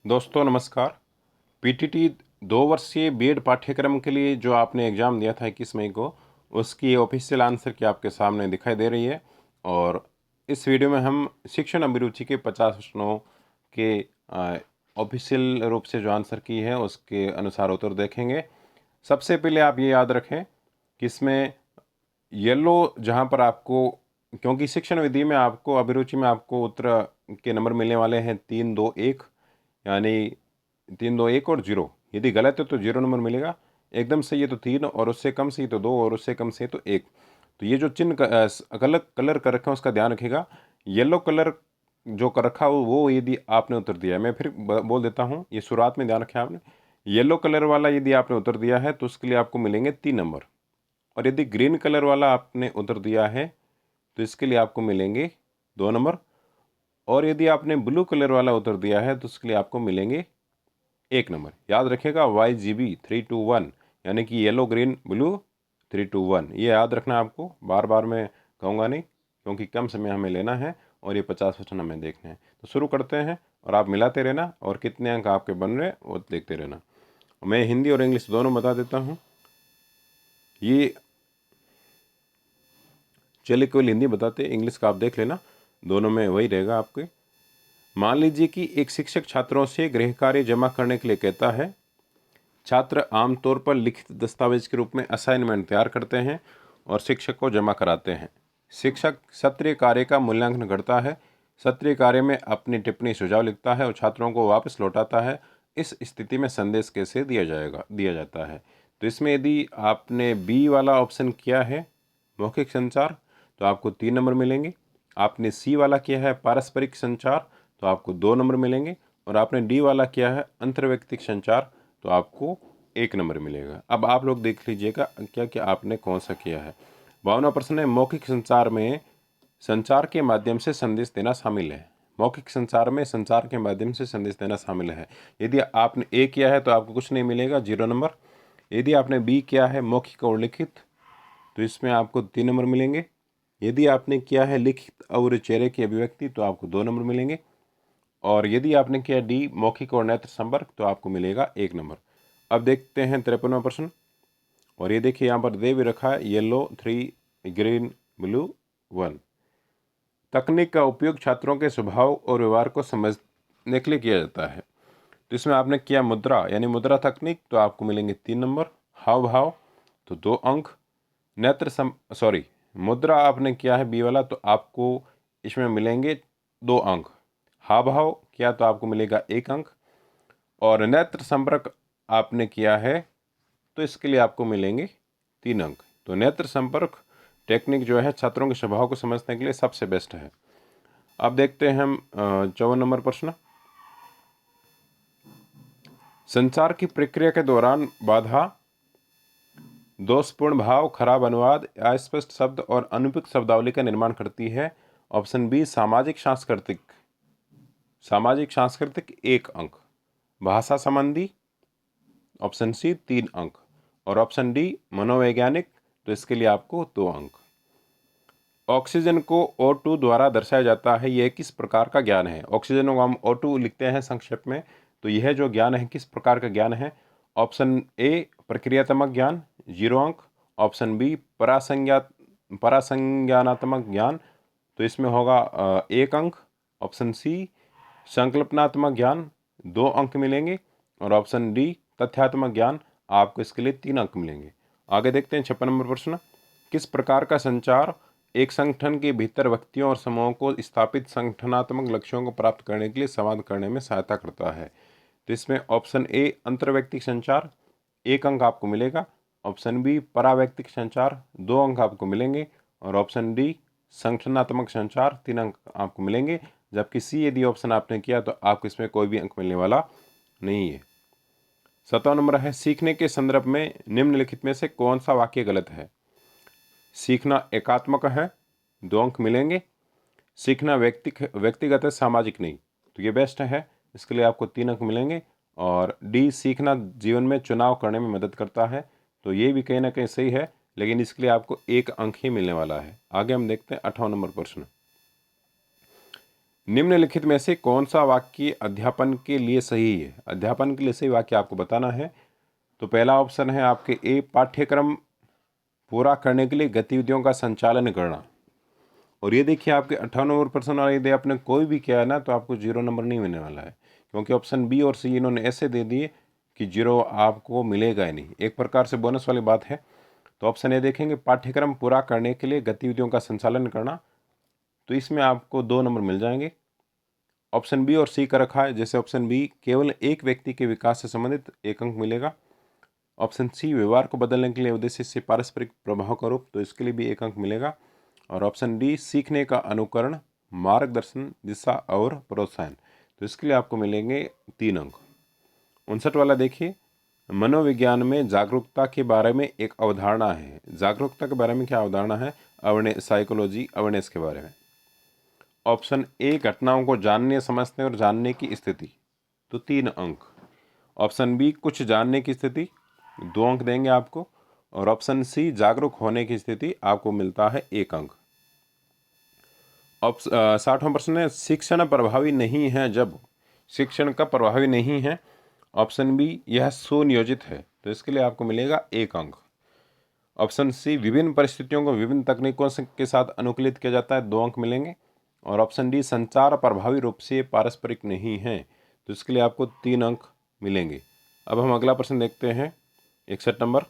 दोस्तों नमस्कार। पीटीटी 2 वर्षीय बीएड पाठ्यक्रम के लिए जो आपने एग्ज़ाम दिया था 21 मई को, उसकी ऑफिशियल आंसर की आपके सामने दिखाई दे रही है। और इस वीडियो में हम शिक्षण अभिरुचि के 50 प्रश्नों के ऑफिशियल रूप से जो आंसर की है उसके अनुसार उत्तर देखेंगे। सबसे पहले आप ये याद रखें कि इसमें येलो जहाँ पर आपको, क्योंकि शिक्षण विधि में आपको अभिरुचि में आपको उत्तर के नंबर मिलने वाले हैं 3, 2, 1, यानी 3, 2, 1 और 0। यदि गलत है तो 0 नंबर मिलेगा, एकदम सही है तो 3 और उससे कम सही तो 2 और उससे कम सही तो 1। तो ये जो चिन्ह अलग कलर कर रखा है उसका ध्यान रखिएगा। येलो कलर जो कर रखा हो वो यदि आपने उत्तर दिया है, मैं फिर बोल देता हूँ, ये शुरुआत में ध्यान रखें आपने। येलो कलर वाला यदि आपने उत्तर दिया है तो उसके लिए आपको मिलेंगे 3 नंबर। और यदि ग्रीन कलर वाला आपने उत्तर दिया है तो इसके लिए आपको मिलेंगे 2 नंबर। और यदि आपने ब्लू कलर वाला उत्तर दिया है तो उसके लिए आपको मिलेंगे 1 नंबर। याद रखिएगा YGB 321, यानी कि येलो ग्रीन ब्लू 321। ये याद रखना आपको, बार बार मैं कहूँगा नहीं, क्योंकि कम समय हमें लेना है और ये 50 प्रश्न हमें देखने हैं। तो शुरू करते हैं और आप मिलाते रहना और कितने अंक आपके बन रहे वो देखते रहना। मैं हिंदी और इंग्लिश दोनों बता देता हूँ। ये चलिए केवल हिंदी बताते, इंग्लिश का आप देख लेना, दोनों में वही रहेगा आपके। मान लीजिए कि एक शिक्षक छात्रों से गृह कार्य जमा करने के लिए कहता है। छात्र आमतौर पर लिखित दस्तावेज के रूप में असाइनमेंट तैयार करते हैं और शिक्षक को जमा कराते हैं। शिक्षक सत्रीय कार्य का मूल्यांकन करता है, सत्रीय कार्य में अपनी टिप्पणी सुझाव लिखता है और छात्रों को वापस लौटाता है। इस स्थिति में संदेश कैसे दिया जाता है। तो इसमें यदि आपने बी वाला ऑप्शन किया है मौखिक संचार तो आपको 3 नंबर मिलेंगे। आपने सी वाला किया है पारस्परिक संचार तो आपको 2 नंबर मिलेंगे। और आपने डी वाला किया है अंतर्वैयक्तिक संचार तो आपको 1 नंबर मिलेगा। अब आप लोग देख लीजिएगा क्या क्या आपने कौन सा किया है। 52वां प्रश्न है, मौखिक संचार में संचार के माध्यम से संदेश देना शामिल है। मौखिक संचार में संचार के माध्यम से संदेश देना शामिल है। यदि आपने ए किया है तो आपको कुछ नहीं मिलेगा, 0 नंबर। यदि आपने बी किया है मौखिक और लिखित तो इसमें आपको 3 नंबर मिलेंगे। यदि आपने किया है लिखित और चेहरे की अभिव्यक्ति तो आपको 2 नंबर मिलेंगे। और यदि आपने किया डी मौखिक और नेत्र संपर्क तो आपको मिलेगा 1 नंबर। अब देखते हैं 53वां प्रश्न। और ये देखिए यहाँ पर दे भी रखा है येलो 3, ग्रीन ब्लू 1। तकनीक का उपयोग छात्रों के स्वभाव और व्यवहार को समझने के लिए किया जाता है। तो इसमें आपने किया मुद्रा यानी मुद्रा तकनीक तो आपको मिलेंगे 3 नंबर। हाव भाव तो 2 अंक। मुद्रा आपने किया है बी वाला तो आपको इसमें मिलेंगे 2 अंक। हाव भाव किया तो आपको मिलेगा 1 अंक। और नेत्र संपर्क आपने किया है तो इसके लिए आपको मिलेंगे 3 अंक। तो नेत्र संपर्क टेक्निक जो है छात्रों के स्वभाव को समझने के लिए सबसे बेस्ट है। अब देखते हैं हम 54 नंबर प्रश्न। संचार की प्रक्रिया के दौरान बाधा, दोषपूर्ण भाव, खराब अनुवाद, अस्पष्ट शब्द और अनुपयुक्त शब्दावली का निर्माण करती है। ऑप्शन बी सामाजिक सांस्कृतिक 1 अंक। भाषा संबंधी ऑप्शन सी 3 अंक। और ऑप्शन डी मनोवैज्ञानिक तो इसके लिए आपको 2 अंक। ऑक्सीजन को O2 द्वारा दर्शाया जाता है, यह किस प्रकार का ज्ञान है। ऑक्सीजन को हम O2 लिखते हैं संक्षेप में, तो यह जो ज्ञान है किस प्रकार का ज्ञान है। ऑप्शन ए प्रक्रियात्मक ज्ञान 0 अंक। ऑप्शन बी परासंज्ञानात्मक ज्ञान तो इसमें होगा 1 अंक। ऑप्शन सी संकल्पनात्मक ज्ञान 2 अंक मिलेंगे। और ऑप्शन डी तथ्यात्मक ज्ञान आपको इसके लिए 3 अंक मिलेंगे। आगे देखते हैं 56 नंबर प्रश्न। किस प्रकार का संचार एक संगठन के भीतर व्यक्तियों और समूहों को स्थापित संगठनात्मक लक्ष्यों को प्राप्त करने के लिए संवाद करने में सहायता करता है। तो इसमें ऑप्शन ए अंतर्वैयक्तिक संचार 1 अंक आपको मिलेगा। ऑप्शन बी परावैयक्तिक संचार 2 अंक आपको मिलेंगे। और ऑप्शन डी संगठनात्मक संचार 3 अंक आपको मिलेंगे। जबकि सी यदि ऑप्शन आपने किया तो आपको इसमें कोई भी अंक मिलने वाला नहीं है। 7वां नंबर है, सीखने के संदर्भ में निम्नलिखित में से कौन सा वाक्य गलत है। सीखना एकात्मक है 2 अंक मिलेंगे। सीखना व्यक्तिगत है, सामाजिक नहीं, तो ये बेस्ट है, इसके लिए आपको 3 अंक मिलेंगे। और डी सीखना जीवन में चुनाव करने में मदद करता है, तो ये भी कहीं ना कहीं सही है, लेकिन इसके लिए आपको 1 अंक ही मिलने वाला है। आगे हम देखते हैं 8वां नंबर प्रश्न। निम्नलिखित में से कौन सा वाक्य अध्यापन के लिए सही है? अध्यापन के लिए सही वाक्य आपको बताना है। तो पहला ऑप्शन है आपके ए, पाठ्यक्रम पूरा करने के लिए गतिविधियों का संचालन करना। और ये देखिए आपके 98% वाला यदि आपने कोई भी किया है ना तो आपको 0 नंबर नहीं मिलने वाला है, क्योंकि ऑप्शन बी और सी इन्होंने ऐसे दे दिए कि 0 आपको मिलेगा ही नहीं। एक प्रकार से बोनस वाली बात है। तो ऑप्शन ए देखेंगे, पाठ्यक्रम पूरा करने के लिए गतिविधियों का संचालन करना, तो इसमें आपको 2 नंबर मिल जाएंगे। ऑप्शन बी और सी का रखा है, जैसे ऑप्शन बी केवल एक व्यक्ति के विकास से संबंधित 1 अंक मिलेगा। ऑप्शन सी व्यवहार को बदलने के लिए उद्देश्य से पारस्परिक प्रभाव का रूप, तो इसके लिए भी 1 अंक मिलेगा। और ऑप्शन डी सीखने का अनुकरण, मार्गदर्शन, दिशा और प्रोत्साहन, तो इसके लिए आपको मिलेंगे 3 अंक। 59 वाला देखिए, मनोविज्ञान में जागरूकता के बारे में एक अवधारणा है। जागरूकता के बारे में क्या अवधारणा है? साइकोलॉजी अवेयरनेस के बारे में। ऑप्शन ए घटनाओं को जानने, समझने और जानने की स्थिति, तो 3 अंक। ऑप्शन बी कुछ जानने की स्थिति, 2 अंक देंगे आपको। और ऑप्शन सी जागरूक होने की स्थिति, आपको मिलता है 1 अंक। 60वां प्रश्न है, शिक्षण प्रभावी नहीं है जब। शिक्षण का प्रभावी नहीं है। ऑप्शन बी यह सुनियोजित है, तो इसके लिए आपको मिलेगा 1 अंक। ऑप्शन सी विभिन्न परिस्थितियों को विभिन्न तकनीकों के साथ अनुकूलित किया जाता है, 2 अंक मिलेंगे। और ऑप्शन डी संचार प्रभावी रूप से पारस्परिक नहीं है, तो इसके लिए आपको 3 अंक मिलेंगे। अब हम अगला प्रश्न देखते हैं, 61 नंबर।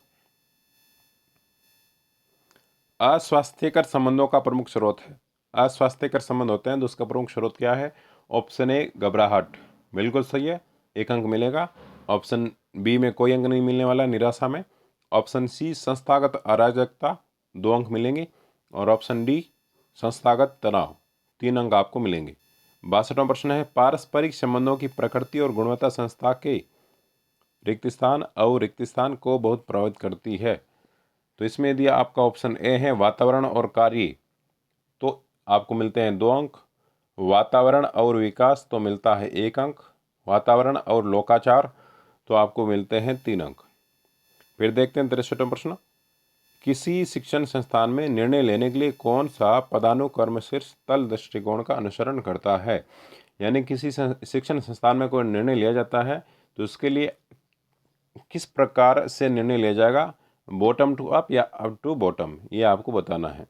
अस्वास्थ्यकर संबंधों का प्रमुख स्रोत है। अस्वास्थ्यकर संबंध होते हैं तो उसका प्रमुख स्रोत क्या है? ऑप्शन ए घबराहट, बिल्कुल सही है, 1 अंक मिलेगा। ऑप्शन बी में कोई अंक नहीं मिलने वाला, निराशा में। ऑप्शन सी संस्थागत अराजकता, 2 अंक मिलेंगे। और ऑप्शन डी संस्थागत तनाव, 3 अंक आपको मिलेंगे। 62वां प्रश्न है, पारस्परिक संबंधों की प्रकृति और गुणवत्ता संस्था के रिक्त स्थान और रिक्त स्थान को बहुत प्रभावित करती है। तो इसमें यदि आपका ऑप्शन ए है वातावरण और कार्य, तो आपको मिलते हैं 2 अंक। वातावरण और विकास तो मिलता है 1 अंक। वातावरण और लोकाचार तो आपको मिलते हैं 3 अंक। फिर देखते हैं 63वां प्रश्न, किसी शिक्षण संस्थान में निर्णय लेने के लिए कौन सा पदानुक्रम शीर्ष तल दृष्टिकोण का अनुसरण करता है? यानी किसी शिक्षण संस्थान में कोई निर्णय लिया जाता है तो उसके लिए किस प्रकार से निर्णय लिया जाएगा, बॉटम टू अप या अप टू बॉटम, ये आपको बताना है।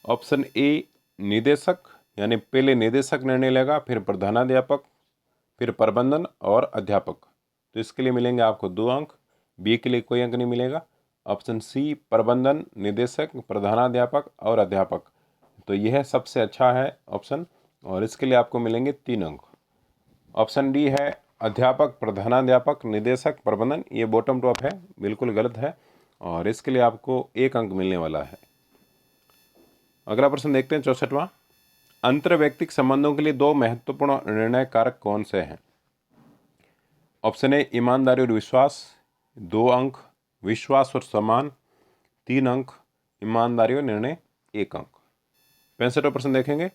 ऑप्शन ए निदेशक, यानी पहले निदेशक निर्णय लेगा, फिर प्रधानाध्यापक, फिर प्रबंधन और अध्यापक, तो इसके लिए मिलेंगे आपको 2 अंक। बी के लिए कोई अंक नहीं मिलेगा। ऑप्शन सी प्रबंधन, निदेशक, प्रधानाध्यापक और अध्यापक, तो यह सबसे अच्छा है ऑप्शन, और इसके लिए आपको मिलेंगे 3 अंक। ऑप्शन डी है अध्यापक, प्रधानाध्यापक, निदेशक, प्रबंधन, ये बॉटम टू अप है, बिल्कुल गलत है, और इसके लिए आपको 1 अंक मिलने वाला है। अगला प्रश्न देखते हैं 64वां, अंतर्वैयक्तिक संबंधों के लिए 2 महत्वपूर्ण निर्णय कारक कौन से हैं? ऑप्शन ए ईमानदारी और विश्वास, 2 अंक। विश्वास और सम्मान, 3 अंक। ईमानदारी और निर्णय, 1 अंक। 65वां प्रश्न देखेंगे,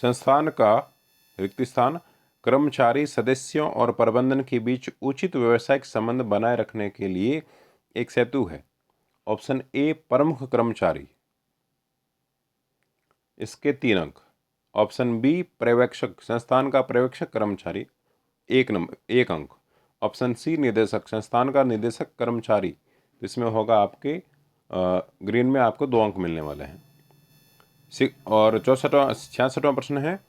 संस्थान का रिक्त स्थान कर्मचारी, सदस्यों और प्रबंधन के बीच उचित व्यावसायिक संबंध बनाए रखने के लिए एक सेतु है। ऑप्शन ए प्रमुख कर्मचारी, इसके 3 अंक। ऑप्शन बी पर्यवेक्षक, संस्थान का पर्यवेक्षक कर्मचारी, 1 अंक। ऑप्शन सी निदेशक, संस्थान का निदेशक कर्मचारी, इसमें होगा आपके ग्रीन में आपको 2 अंक मिलने वाले हैं। और 66वां प्रश्न है,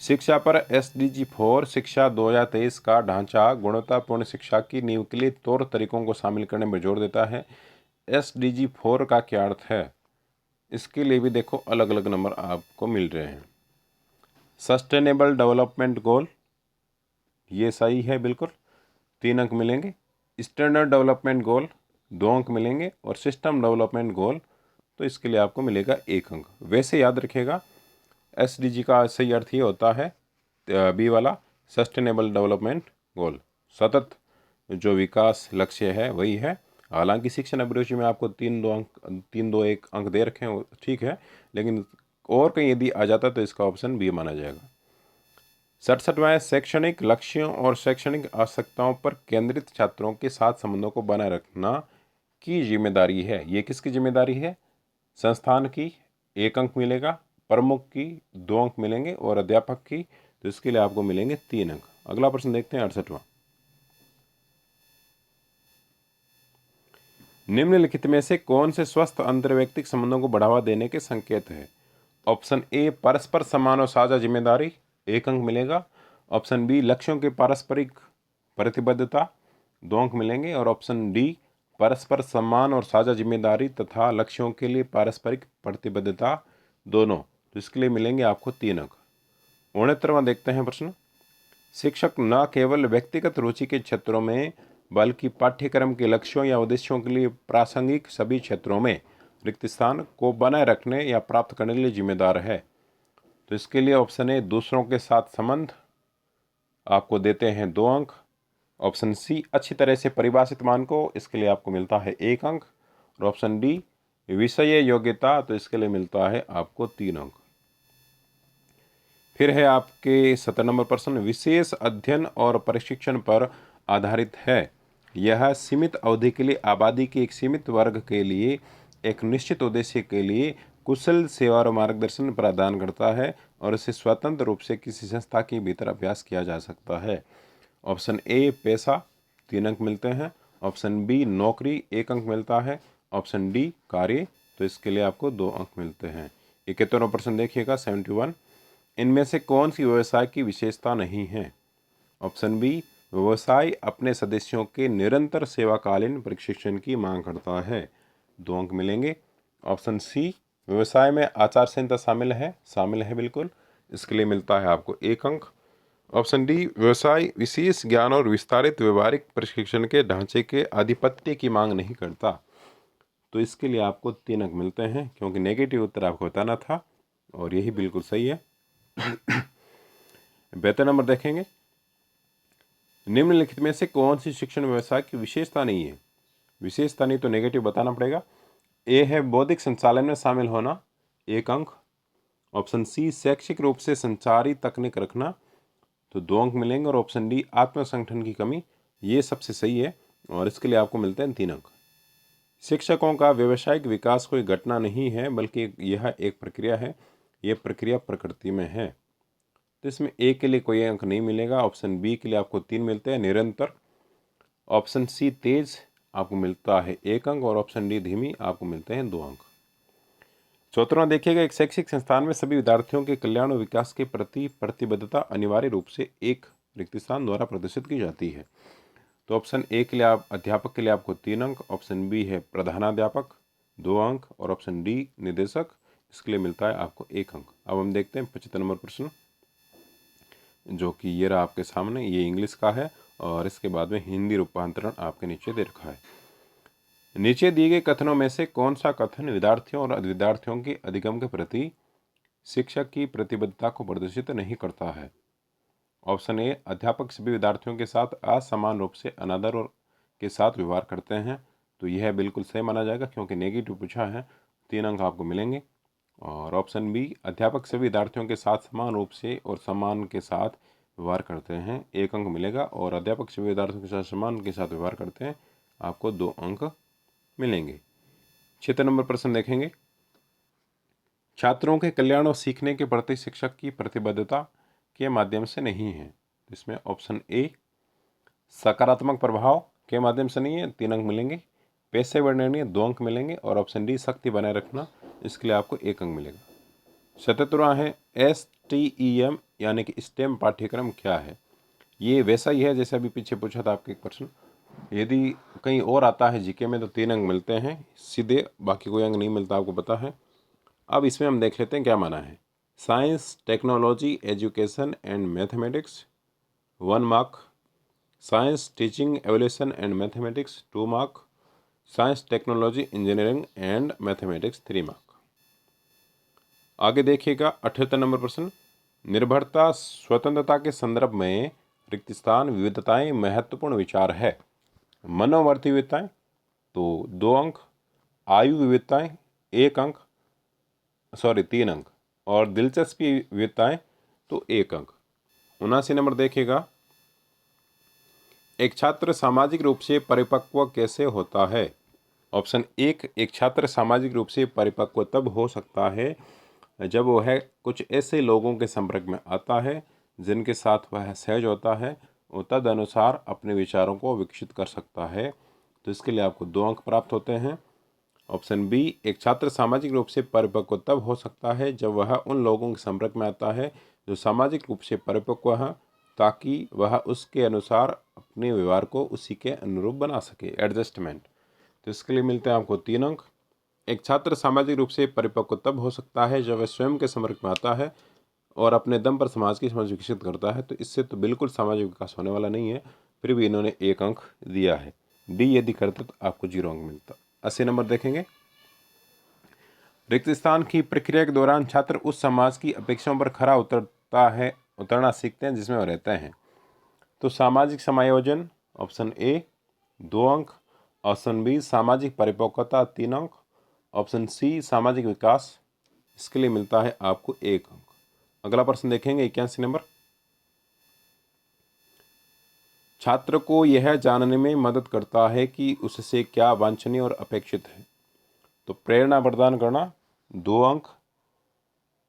शिक्षा पर SDG 4 शिक्षा 2023 का ढांचा गुणवत्तापूर्ण शिक्षा की नींव के लिए तौर तरीकों को शामिल करने में जोर देता है। SDG 4 का क्या अर्थ है? इसके लिए भी देखो अलग अलग नंबर आपको मिल रहे हैं। सस्टेनेबल डेवलपमेंट गोल, ये सही है बिल्कुल, 3 अंक मिलेंगे। स्टैंडर्ड डेवलपमेंट गोल, 2 अंक मिलेंगे। और सिस्टम डेवलपमेंट गोल, तो इसके लिए आपको मिलेगा 1 अंक। वैसे याद रखिएगा SDG का सही अर्थ ये होता है, बी वाला, सस्टेनेबल डेवलपमेंट गोल, सतत जो विकास लक्ष्य है वही है। हालांकि शिक्षण अभिरुचि में आपको 3-2-1 अंक दे रखे हैं, ठीक है, लेकिन और कहीं यदि आ जाता तो इसका ऑप्शन बी माना जाएगा। 67वां, शैक्षणिक लक्ष्यों और शैक्षणिक आवश्यकताओं पर केंद्रित छात्रों के साथ संबंधों को बनाए रखना की जिम्मेदारी है। ये किसकी जिम्मेदारी है? संस्थान की, 1 अंक मिलेगा। प्रमुख की 2 अंक मिलेंगे और अध्यापक की, तो इसके लिए आपको मिलेंगे 3 अंक। अगला प्रश्न देखते हैं 68वां। निम्नलिखित में से कौन से स्वस्थ अंतर्वैयक्तिक संबंधों को बढ़ावा देने के संकेत है? ऑप्शन ए परस्पर समान और साझा जिम्मेदारी, 1 अंक मिलेगा। ऑप्शन बी लक्ष्यों की पारस्परिक प्रतिबद्धता, 2 अंक मिलेंगे। और ऑप्शन डी परस्पर सम्मान और साझा जिम्मेदारी तथा लक्ष्यों के लिए पारस्परिक प्रतिबद्धता, दोनों, तो इसके लिए मिलेंगे आपको 3 अंक। 69वां देखते हैं प्रश्न। शिक्षक न केवल व्यक्तिगत रुचि के क्षेत्रों में बल्कि पाठ्यक्रम के लक्ष्यों या उद्देश्यों के लिए प्रासंगिक सभी क्षेत्रों में रिक्त स्थान को बनाए रखने या प्राप्त करने के लिए जिम्मेदार है। तो इसके लिए ऑप्शन ए दूसरों के साथ संबंध, आपको देते हैं 2 अंक। ऑप्शन सी अच्छी तरह से परिभाषित मानकों, इसके लिए आपको मिलता है 1 अंक। और ऑप्शन डी विषय योग्यता, तो इसके लिए मिलता है आपको 3 अंक। फिर है आपके 70 नंबर प्रश्न। विशेष अध्ययन और प्रशिक्षण पर आधारित है। यह सीमित अवधि के लिए आबादी के एक सीमित वर्ग के लिए एक निश्चित उद्देश्य के लिए कुशल सेवा और मार्गदर्शन प्रदान करता है और इसे स्वतंत्र रूप से किसी संस्था के भीतर अभ्यास किया जा सकता है। ऑप्शन ए पेशा, 3 अंक मिलते हैं। ऑप्शन बी नौकरी, 1 अंक मिलता है। ऑप्शन डी कार्य, तो इसके लिए आपको 2 अंक मिलते हैं। 71वां प्रश्न देखिएगा 71। इनमें से कौन सी व्यवसाय की विशेषता नहीं है? ऑप्शन बी व्यवसाय अपने सदस्यों के निरंतर सेवाकालीन प्रशिक्षण की मांग करता है, 2 अंक मिलेंगे। ऑप्शन सी व्यवसाय में आचार संहिता शामिल है बिल्कुल, इसके लिए मिलता है आपको 1 अंक। ऑप्शन डी व्यवसाय विशेष ज्ञान और विस्तारित व्यवहारिक प्रशिक्षण के ढांचे के आधिपत्य की मांग नहीं करता, तो इसके लिए आपको 3 अंक मिलते हैं, क्योंकि नेगेटिव उत्तर आपको बताना था और यही बिल्कुल सही है। 72 नंबर देखेंगे। निम्नलिखित में से कौन सी शिक्षण व्यवसाय की विशेषता नहीं है? विशेषता नहीं तो नेगेटिव बताना पड़ेगा। ए है बौद्धिक संचालन में शामिल होना, 1 अंक। ऑप्शन सी शैक्षिक रूप से संचारी तकनीक रखना, तो 2 अंक मिलेंगे। और ऑप्शन डी आत्मसंगठन की कमी, ये सबसे सही है और इसके लिए आपको मिलते हैं 3 अंक। शिक्षकों का व्यावसायिक विकास कोई घटना नहीं है बल्कि यह एक प्रक्रिया है, यह प्रक्रिया प्रकृति में है, तो इसमें ए के लिए कोई अंक नहीं मिलेगा। ऑप्शन बी के लिए आपको 3 मिलते हैं निरंतर। ऑप्शन सी तेज आपको मिलता है 1 अंक और ऑप्शन डी धीमी आपको मिलते हैं 2 अंक। 74वां देखिएगा। एक शैक्षिक संस्थान में सभी विद्यार्थियों के कल्याण और विकास के प्रति प्रतिबद्धता अनिवार्य रूप से एक रिक्त स्थान द्वारा प्रदर्शित की जाती है, तो ऑप्शन ए के लिए आप अध्यापक के लिए आपको 3 अंक। ऑप्शन बी है प्रधानाध्यापक, 2 अंक। और ऑप्शन डी निदेशक, इसके लिए मिलता है आपको 1 अंक। अब हम देखते हैं 75 नंबर प्रश्न, जो कि ये रहा आपके सामने, ये इंग्लिश का है और इसके बाद में हिंदी रूपांतरण आपके नीचे दे रखा है। नीचे दिए गए कथनों में से कौन सा कथन विद्यार्थियों और विद्यार्थियों के अधिगम के प्रति शिक्षक की प्रतिबद्धता को प्रदर्शित नहीं करता है? ऑप्शन ए अध्यापक सभी विद्यार्थियों के साथ असमान रूप से अनादर और के साथ व्यवहार करते हैं, तो यह बिल्कुल सही माना जाएगा क्योंकि नेगेटिव पूछा है, 3 अंक आपको मिलेंगे। और ऑप्शन बी अध्यापक सभी विद्यार्थियों के साथ समान रूप से और सम्मान के साथ व्यवहार करते हैं, 1 अंक मिलेगा। और अध्यापक सभी विद्यार्थियों के साथ सम्मान के साथ व्यवहार करते हैं, आपको 2 अंक मिलेंगे। 76 नंबर प्रश्न देखेंगे। छात्रों के कल्याण और सीखने के प्रति शिक्षक की प्रतिबद्धता के माध्यम से नहीं है, इसमें ऑप्शन ए सकारात्मक प्रभाव के माध्यम से नहीं है, 3 अंक मिलेंगे। पेशेवर निर्णय, 2 अंक मिलेंगे। और ऑप्शन डी शक्ति बनाए रखना, इसके लिए आपको 1 अंक मिलेगा। 77वां है STEM यानी कि स्टेम पाठ्यक्रम क्या है? ये वैसा ही है जैसे अभी पीछे पूछा था आपके एक प्रश्न, यदि कहीं और आता है जीके में तो 3 अंक मिलते हैं सीधे, बाकी कोई अंक नहीं मिलता, आपको पता है। अब इसमें हम देख लेते हैं क्या माना है। Science, technology, education and mathematics 1 mark. Science, teaching, evolution and mathematics 2 mark. Science, technology, engineering and mathematics 3 mark. आगे देखिएगा 78 नंबर प्रश्न। निर्भरता स्वतंत्रता के संदर्भ में रिक्त स्थान विविधताएं महत्वपूर्ण विचार है। मनोवर्ती विविधताएं तो 2 अंक, आयु विविधताएं 1 अंक, 3 अंक। और दिलचस्पी विविधताएं तो 1 अंक। 79 नंबर देखिएगा। एक छात्र सामाजिक रूप से परिपक्व कैसे होता है? ऑप्शन 1 एक छात्र सामाजिक रूप से परिपक्व तब हो सकता है जब वह कुछ ऐसे लोगों के संपर्क में आता है जिनके साथ वह सहज होता है और तदनुसार अपने विचारों को विकसित कर सकता है। तो इसके लिए आपको 2 अंक प्राप्त होते हैं। ऑप्शन बी, एक छात्र सामाजिक रूप से परिपक्व तब हो सकता है जब वह उन लोगों के संपर्क में आता है जो सामाजिक रूप से परिपक्व हैं, ताकि वह उसके अनुसार अपने व्यवहार को उसी के अनुरूप बना सके, एडजस्टमेंट। तो इसके लिए मिलते हैं आपको 3 अंक। एक छात्र सामाजिक रूप से परिपक्व तब हो सकता है जब वह स्वयं के संपर्क में आता है और अपने दम पर समाज की समझ विकसित करता है। तो इससे तो बिल्कुल सामाजिक विकास होने वाला नहीं है, फिर भी इन्होंने 1 अंक दिया है। डी यदि करते तो आपको 0 अंक मिलता। 80 नंबर देखेंगे। रिक्त स्थान की प्रक्रिया के दौरान छात्र उस समाज की अपेक्षाओं पर खरा उतरना सीखते हैं जिसमें वो रहते हैं। तो सामाजिक समायोजन, ऑप्शन ए 2 अंक। ऑप्शन बी सामाजिक परिपक्वता 3 अंक। ऑप्शन सी सामाजिक विकास, इसके लिए मिलता है आपको 1 अंक। अगला प्रश्न देखेंगे 81 नंबर। छात्र को यह जानने में मदद करता है कि उससे क्या वांछनीय और अपेक्षित है। तो प्रेरणा प्रदान करना 2 अंक।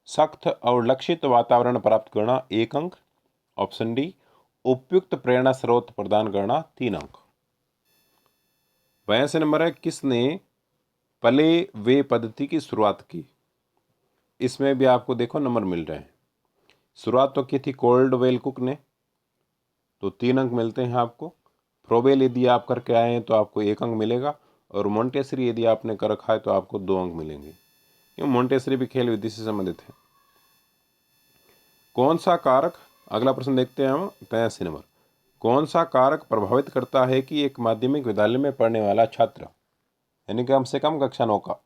सख्त और लक्षित वातावरण प्राप्त करना 1 अंक। ऑप्शन डी उपयुक्त प्रेरणा स्रोत प्रदान करना 3 अंक। 82 नंबर है, किसने पले वे पद्धति की शुरुआत की। इसमें भी आपको देखो नंबर मिल रहे हैं। शुरुआत तो की थी कोल्डवेल कुक ने, तो 3 अंक मिलते हैं आपको। फ्रोबेल यदि आप करके आए हैं तो आपको 1 अंक मिलेगा, और मोंटेसरी यदि आपने कर रखा है तो आपको 2 अंक मिलेंगे, क्यों मोंटेसरी भी खेल विधि से संबंधित है। कौन सा कारक, अगला प्रश्न देखते हैं हम 83 नंबर। कौन सा कारक प्रभावित करता है कि एक माध्यमिक विद्यालय में पढ़ने वाला छात्र, यानी कम से कम कक्षा 9 का,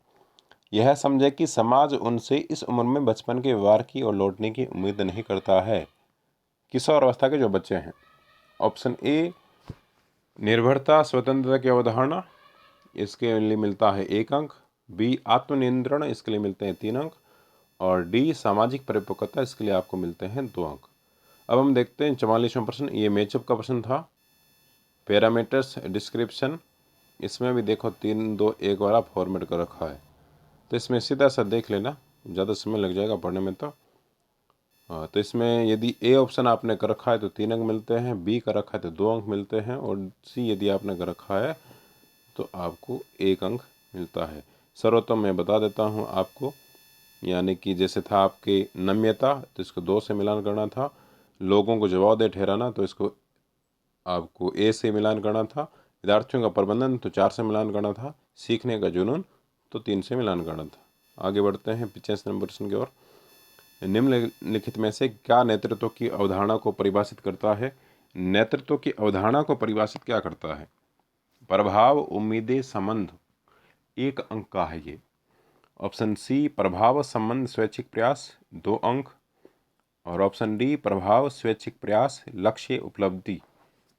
यह समझे कि समाज उनसे इस उम्र में बचपन के व्यवहार की और लौटने की उम्मीद नहीं करता है। किशोर अवस्था के जो बच्चे हैं। ऑप्शन ए निर्भरता स्वतंत्रता की अवधारणा, इसके लिए मिलता है 1 अंक। बी आत्मनियंत्रण, इसके लिए मिलते हैं 3 अंक। और डी सामाजिक परिपक्वता, इसके लिए आपको मिलते हैं 2 अंक। अब हम देखते हैं 44वां प्रश्न। ये मैचअप का प्रश्न था। पैरामीटर्स डिस्क्रिप्शन, इसमें भी देखो 3 2 1 वाला फॉर्मेट कर रखा है, तो इसमें सीधा सा देख लेना, ज़्यादा समय लग जाएगा पढ़ने में। तो इसमें यदि ए ऑप्शन आपने कर रखा है तो 3 अंक मिलते हैं, बी कर रखा है तो 2 अंक मिलते हैं, और सी यदि आपने कर रखा है तो आपको 1 अंक मिलता है। सर्वोत्तम मैं बता देता हूँ आपको, यानी कि जैसे था आपके नम्यता, तो इसको 2 से मिलान करना था। लोगों को जवाबदेह ठहराना, तो इसको आपको ए से मिलान करना था। विद्यार्थियों का प्रबंधन, तो 4 से मिलान करना था। सीखने का जुनून, तो 3 से मिलान करना था। आगे बढ़ते हैं 85 नंबर प्रश्न की ओर। निम्नलिखित में से क्या नेतृत्व की अवधारणा को परिभाषित करता है। नेतृत्व की अवधारणा को परिभाषित क्या करता है। प्रभाव, उम्मीदें, संबंध, 1 अंक का है ये। ऑप्शन सी प्रभाव, संबंध, स्वैच्छिक प्रयास, 2 अंक। और ऑप्शन डी प्रभाव, स्वैच्छिक प्रयास, लक्ष्य, उपलब्धि,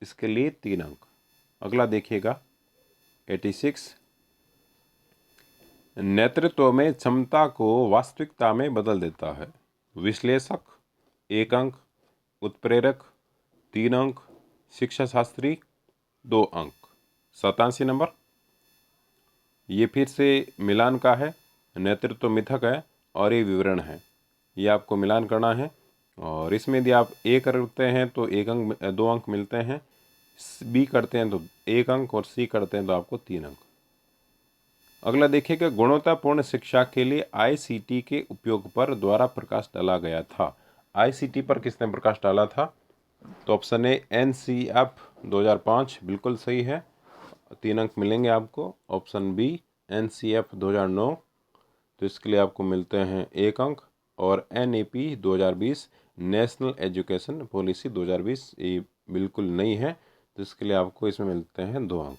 इसके लिए 3 अंक। अगला देखिएगा 86। नेतृत्व में क्षमता को वास्तविकता में बदल देता है। विश्लेषक, 1 अंक। उत्प्रेरक, 3 अंक। शिक्षा शास्त्री, 2 अंक। 87 नंबर। ये फिर से मिलान का है। नेतृत्व मिथक है और ये विवरण है, ये आपको मिलान करना है। और इसमें यदि आप ए करते हैं तो 1 अंक 2 अंक मिलते हैं, बी करते हैं तो 1 अंक, और सी करते हैं तो आपको 3 अंक। अगला देखिएगा, गुणवत्तापूर्ण शिक्षा के लिए आईसीटी के उपयोग पर द्वारा प्रकाश डाला गया था। आईसीटी पर किसने प्रकाश डाला था। तो ऑप्शन ए एनसीएफ 2005 बिल्कुल सही है, 3 अंक मिलेंगे आपको। ऑप्शन बी एनसीएफ 2009, तो इसके लिए आपको मिलते हैं 1 अंक। और एनईपी 2020 नेशनल एजुकेशन पॉलिसी 2020 ये बिल्कुल नहीं है, तो इसके लिए आपको इसमें मिलते हैं 2 अंक।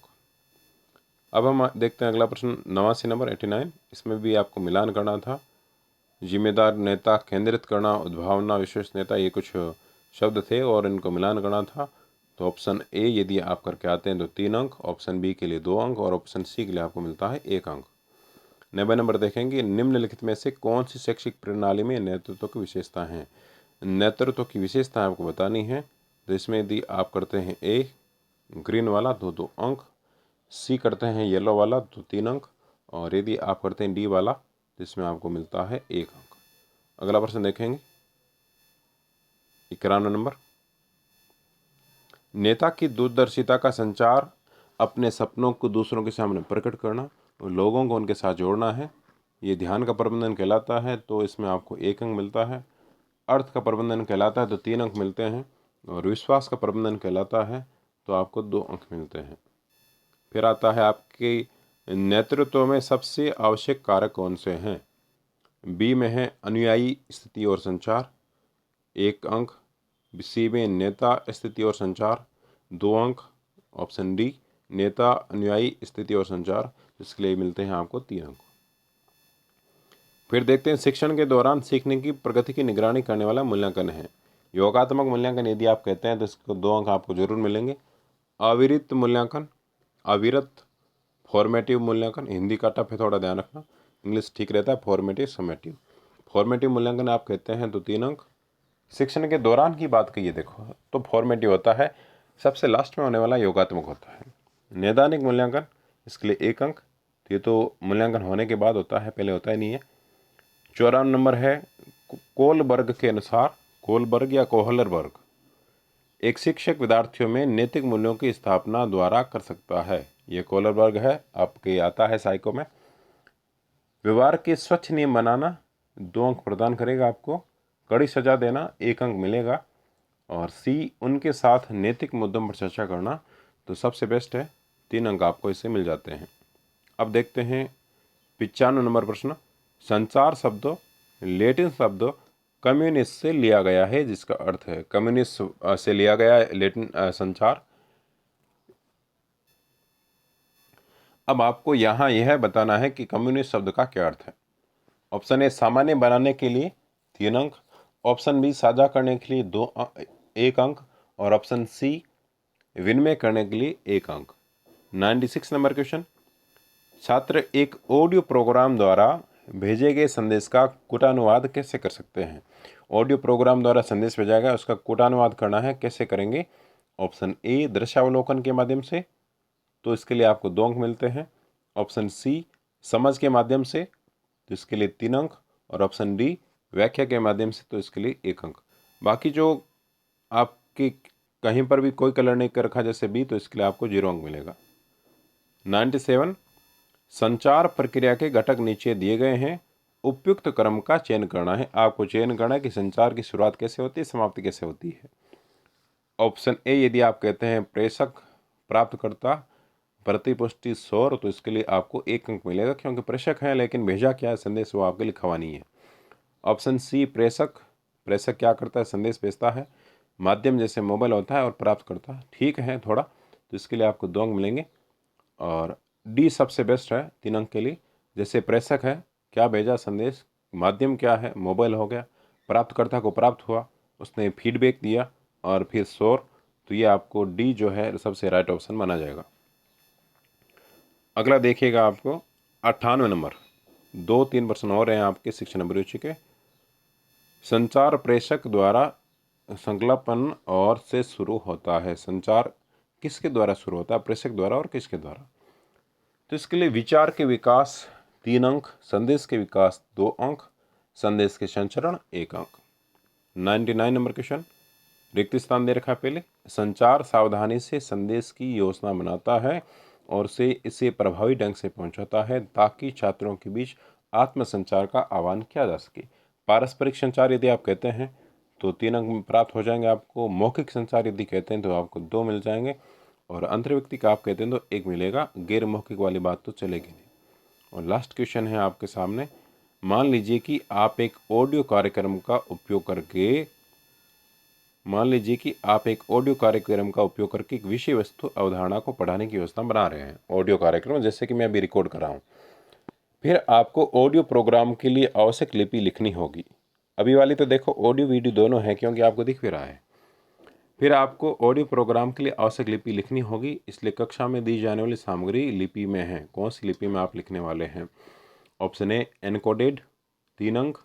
अब हम देखते हैं अगला प्रश्न 89 नंबर 89। इसमें भी आपको मिलान करना था। जिम्मेदार नेता, केंद्रित करना, उद्भावना, विश्वसनीयता, ये कुछ शब्द थे और इनको मिलान करना था। तो ऑप्शन ए यदि आप करके आते हैं तो 3 अंक, ऑप्शन बी के लिए 2 अंक, और ऑप्शन सी के लिए आपको मिलता है 1 अंक। 90 नंबर देखेंगे, निम्नलिखित में से कौन सी शैक्षिक प्रणाली में नेतृत्व की विशेषता है। नेतृत्व की विशेषता आपको बतानी है। तो इसमें यदि आप करते हैं ए ग्रीन वाला तो 2 अंक, सी करते हैं येलो वाला तो 3 अंक, और यदि आप करते हैं डी वाला तो इसमें आपको मिलता है 1 अंक। अगला प्रश्न देखेंगे 91 नंबर। नेता की दूरदर्शिता का संचार अपने सपनों को दूसरों के सामने प्रकट करना और लोगों को उनके साथ जोड़ना है। ये ध्यान का प्रबंधन कहलाता है, तो इसमें आपको 1 अंक मिलता है। अर्थ का प्रबंधन कहलाता है तो 3 अंक मिलते हैं। और विश्वास का प्रबंधन कहलाता है तो आपको 2 अंक मिलते हैं। फिर आता है आपके नेतृत्व में सबसे आवश्यक कारक कौन से हैं। बी में है अनुयायी, स्थिति और संचार, 1 अंक। सी में नेता, स्थिति और संचार, 2 अंक। ऑप्शन डी नेता, अनुयायी, स्थिति और संचार, इसके लिए मिलते हैं आपको 3 अंक। फिर देखते हैं शिक्षण के दौरान सीखने की प्रगति की निगरानी करने वाला मूल्यांकन है। योगात्मक मूल्यांकन यदि आप कहते हैं तो इसको 2 अंक आपको जरूर मिलेंगे। अविरत मूल्यांकन, अविरत, फॉर्मेटिव मूल्यांकन, हिंदी का टफ है थोड़ा ध्यान रखना, इंग्लिश ठीक रहता है, फॉर्मेटिव, समेटिव। फॉर्मेटिव मूल्यांकन आप कहते हैं तो 3 अंक। शिक्षण के दौरान की बात कहिए देखो तो फॉर्मेटिव होता है, सबसे लास्ट में होने वाला योगात्मक होता है। नैदानिक मूल्यांकन, इसके लिए 1 अंक। ये तो मूल्यांकन होने के बाद होता है, पहले होता ही नहीं है। 54 नंबर है कोलबर्ग के अनुसार, कोलबर्ग या कोहलरबर्ग, एक शिक्षक विद्यार्थियों में नैतिक मूल्यों की स्थापना द्वारा कर सकता है। ये कोहलरबर्ग है, आपके आता है साइको में। व्यवहार के स्वच्छ नियम बनाना 2 अंक प्रदान करेगा आपको। कड़ी सजा देना 1 अंक मिलेगा। और सी उनके साथ नैतिक मुद्दों पर चर्चा करना तो सबसे बेस्ट है, 3 अंक आपको इससे मिल जाते हैं। अब देखते हैं 95 नंबर प्रश्न। संचार शब्द लैटिन शब्द कम्युनिस्ट से लिया गया है, जिसका अर्थ है कम्युनिस्ट से लिया गया है लैटिन संचार। अब आपको यहाँ यह बताना है कि कम्युनिस्ट शब्द का क्या अर्थ है। ऑप्शन ए सामान्य बनाने के लिए 3 अंक, ऑप्शन बी साझा करने के लिए 1 अंक, और ऑप्शन सी विनिमय करने के लिए 1 अंक। 96 नंबर क्वेश्चन। छात्र एक ऑडियो प्रोग्राम द्वारा भेजे गए संदेश का कूटानुवाद कैसे कर सकते हैं। ऑडियो प्रोग्राम द्वारा संदेश भेजा गया, उसका कूटानुवाद करना है, कैसे करेंगे। ऑप्शन ए दृश्यावलोकन के माध्यम से, तो इसके लिए आपको 2 अंक मिलते हैं। ऑप्शन सी समझ के माध्यम से, तो इसके लिए 3 अंक। और ऑप्शन डी व्याख्या के माध्यम से, तो इसके लिए 1 अंक। बाकी जो आपकी कहीं पर भी कोई कलर नहीं कर रखा जैसे बी, तो इसके लिए आपको 0 अंक मिलेगा। 97 संचार प्रक्रिया के घटक नीचे दिए गए हैं, उपयुक्त क्रम का चयन करना है। आपको चयन करना है कि संचार की शुरुआत कैसे होती है, समाप्ति कैसे होती है। ऑप्शन ए यदि आप कहते हैं प्रेषक, प्राप्तकर्ता, प्रतिपुष्टि, शोर, तो इसके लिए आपको 1 अंक मिलेगा, क्योंकि प्रेषक है लेकिन भेजा क्या है संदेश वो आपके लिखा हुआ नहीं है। ऑप्शन सी प्रेषक, प्रेषक क्या करता है, संदेश भेजता है। माध्यम जैसे मोबाइल होता है, और प्राप्तकर्ता ठीक है थोड़ा, तो इसके लिए आपको 2 अंक मिलेंगे। और डी सबसे बेस्ट है 3 अंक के लिए। जैसे प्रेषक है, क्या भेजा संदेश, माध्यम क्या है, मोबाइल हो गया, प्राप्तकर्ता को प्राप्त हुआ, उसने फीडबैक दिया, और फिर शोर, तो ये आपको डी जो है सबसे राइट ऑप्शन माना जाएगा। अगला देखिएगा आपको 98 नंबर। 2-3 प्रश्न और हैं आपके शिक्षण अभिरुचि के। संचार प्रेषक द्वारा संकल्पन और से शुरू होता है। संचार किसके द्वारा शुरू होता है, प्रेषक द्वारा और किसके द्वारा। तो इसके लिए विचार के विकास 3 अंक, संदेश के विकास 2 अंक, संदेश के संचरण 1 अंक। 99 नंबर क्वेश्चन, रिक्त स्थान दे रखा है पहले। संचार सावधानी से संदेश की योजना बनाता है और इसे प्रभावी ढंग से पहुंचाता है, ताकि छात्रों के बीच आत्म संचार का आह्वान किया जा सके। पारस्परिक संचार यदि आप कहते हैं तो 3 अंक प्राप्त हो जाएंगे आपको। मौखिक संचार यदि कहते हैं तो आपको 2 मिल जाएंगे। और अंतर्व्यक्ति का आप कहते हैं तो 1 मिलेगा। गैर मौखिक वाली बात तो चलेगी नहीं। और लास्ट क्वेश्चन है आपके सामने। मान लीजिए कि आप एक ऑडियो कार्यक्रम का उपयोग करके एक विषय वस्तु अवधारणा को पढ़ाने की योजना बना रहे हैं। ऑडियो कार्यक्रम जैसे कि मैं अभी रिकॉर्ड कर रहा हूँ। फिर आपको ऑडियो प्रोग्राम के लिए आवश्यक लिपि लिखनी होगी। अभी वाली तो देखो ऑडियो वीडियो दोनों है, क्योंकि आपको दिख भी रहा है। फिर आपको ऑडियो प्रोग्राम के लिए आवश्यक लिपि लिखनी होगी, इसलिए कक्षा में दी जाने वाली सामग्री लिपि में है। कौन सी लिपि में आप लिखने वाले हैं। ऑप्शन ए एनकोडेड 3 अंक,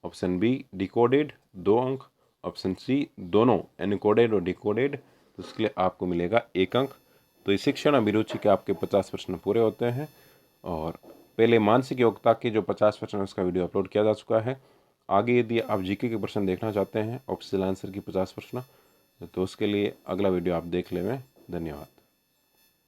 ऑप्शन बी डिकोडेड 2 अंक, ऑप्शन सी दोनों एनकोडेड और डिकोडेड, तो इसके लिए आपको मिलेगा 1 अंक। तो इस शिक्षण अभिरुचि के आपके 50 प्रश्न पूरे होते हैं। और पहले मानसिक योग्यता के जो 50 प्रश्न उसका वीडियो अपलोड किया जा चुका है। आगे यदि आप जीके के प्रश्न देखना चाहते हैं ऑप्शनल आंसर की 50 प्रश्न, तो उसके लिए अगला वीडियो आप देख लें। धन्यवाद।